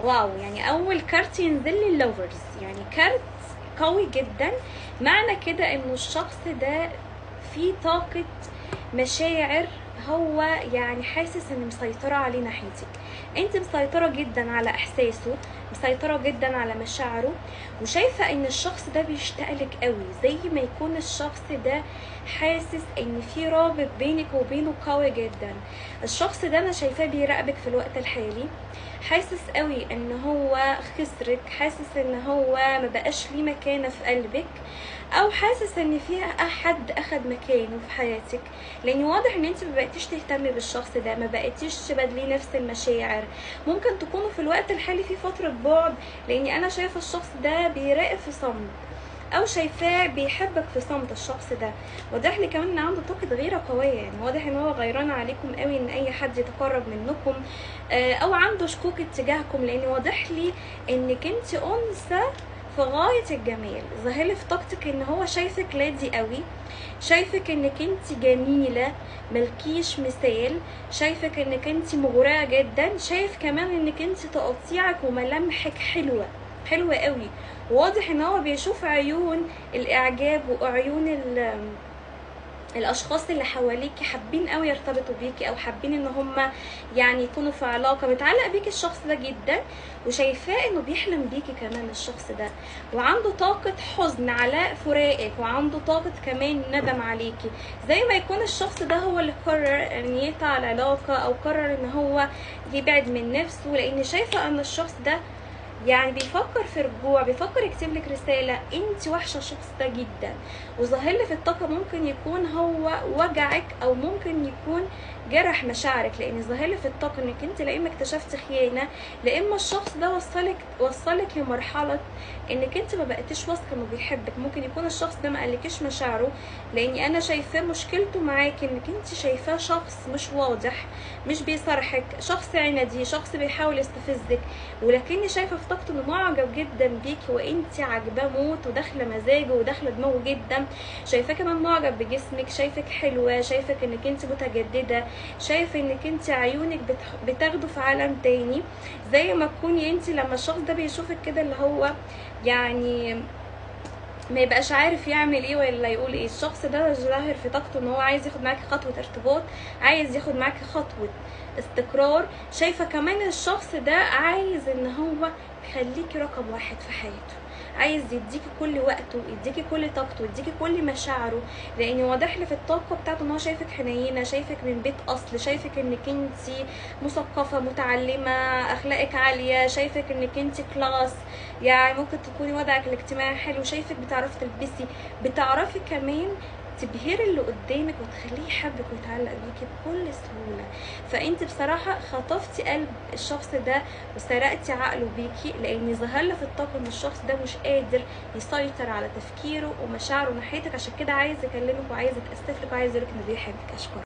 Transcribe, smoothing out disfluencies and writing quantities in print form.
واو، يعني اول كارت ينزل لي اللوفرز، يعني كارت قوي جدا. معنى كده انه الشخص ده فيه طاقة مشاعر، هو يعني حاسس ان مسيطرة عليه ناحيتك. انت مسيطرة جدا على احساسه، مسيطرة جدا على مشاعره، وشايفة ان الشخص ده بيشتاقلك قوي، زي ما يكون الشخص ده حاسس ان في رابط بينك وبينه قوي جدا. الشخص ده انا شايفاه بيراقبك في الوقت الحالي، حاسس قوي ان هو خسرك، حاسس ان هو ما بقاش ليه مكانة في قلبك، او حاسس ان في احد اخد مكانه في حياتك، لان واضح ان انت ما بقيتيش تهتمي بالشخص ده، ما بقيتيش تبادلي نفس المشاعر. ممكن تكونوا في الوقت الحالي في فترة بعد، لاني انا شايفة الشخص ده بيراقب في صمت، او شايفاه بيحبك في صمت. الشخص ده واضح لي كمان ان عنده طاقه غيره قويه، يعني واضح ان هو غيران عليكم قوي، ان اي حد يتقرب منكم او عنده شكوك اتجاهكم، لان واضح لي انك انت انثى في غايه الجمال. ظاهر لي في طاقتك ان هو شايفك لادي قوي، شايفك انك انت جميله ملكيش مثال، شايفك انك انت مغريه جدا، شايف كمان انك انت تقطيعك وملامحك حلوه حلوة قوي. واضح ان هو بيشوف عيون الاعجاب وعيون الاشخاص اللي حواليكي حابين قوي يرتبطوا بيكي، او حابين ان هم يعني يكونوا في علاقه. متعلق بيكي الشخص ده جدا، وشايفاه انه بيحلم بيكي كمان الشخص ده، وعنده طاقه حزن على فراقك، وعنده طاقه كمان ندم عليكي، زي ما يكون الشخص ده هو اللي قرر ان يقطع العلاقه، او قرر ان هو يبعد من نفسه. لان شايفه ان الشخص ده يعني بيفكر في رجوع، بيفكر يكتب لك رساله، انت وحشه الشخص ده جدا. وظاهر لي في الطاقه ممكن يكون هو وجعك، او ممكن يكون جرح مشاعرك، لان ظاهر لي في الطاقه انك انت لا اما اكتشفت خيانه، لا اما الشخص ده وصلك لمرحله انك انت ما بقيتيش واثقه انه بيحبك. ممكن يكون الشخص ده ما قالكيش مشاعره، لاني انا شايفاه مشكلته معاكي انك انت شايفاه شخص مش واضح، مش بيصرحك، شخص عندي، شخص بيحاول يستفزك. ولكني شايفه في طاقته انه معجب جدا بيكي، وانت عاجباه موت، وداخله مزاجه وداخله دماغه جدا. شايفاه كمان معجب بجسمك، شايفك حلوه، شايفك انك انت متجدده، شايف انك انت عيونك بتاخده في عالم تاني. زي ما تكوني انت لما الشخص ده بيشوفك كده اللي هو يعني ما يبقاش عارف يعمل ايه ولا يقول ايه. الشخص ده ظاهر في طاقته ان هو عايز ياخد معاكي خطوه ارتباط، عايز ياخد معاكي خطوه استقرار. شايفه كمان الشخص ده عايز ان هو يخليكي رقم واحد في حياته، عايز يديكي كل وقته، يديكي كل طاقته، يديكي كل مشاعره. لان واضح لي في الطاقه بتاعته ان هو شايفك حنينه، شايفك من بيت اصل، شايفك انك انت مثقفه متعلمه اخلاقك عاليه، شايفك انك انت كلاس، يعني ممكن تكوني وضعك الاجتماعي حلو، شايفك بتعرفي تلبسي، بتعرفي كمان تبهري اللي قدامك وتخليه يحبك ويتعلق بيكي بكل سهوله. فانت بصراحه خطفتي قلب الشخص ده وسرقتي عقله بيكي، لان ظهر لي في الطاقه ان الشخص ده مش قادر يسيطر على تفكيره ومشاعره ناحيتك، عشان كده عايز يكلمك وعايز يتاسف لك وعايز يقولك انه بيحبك. اشكرك.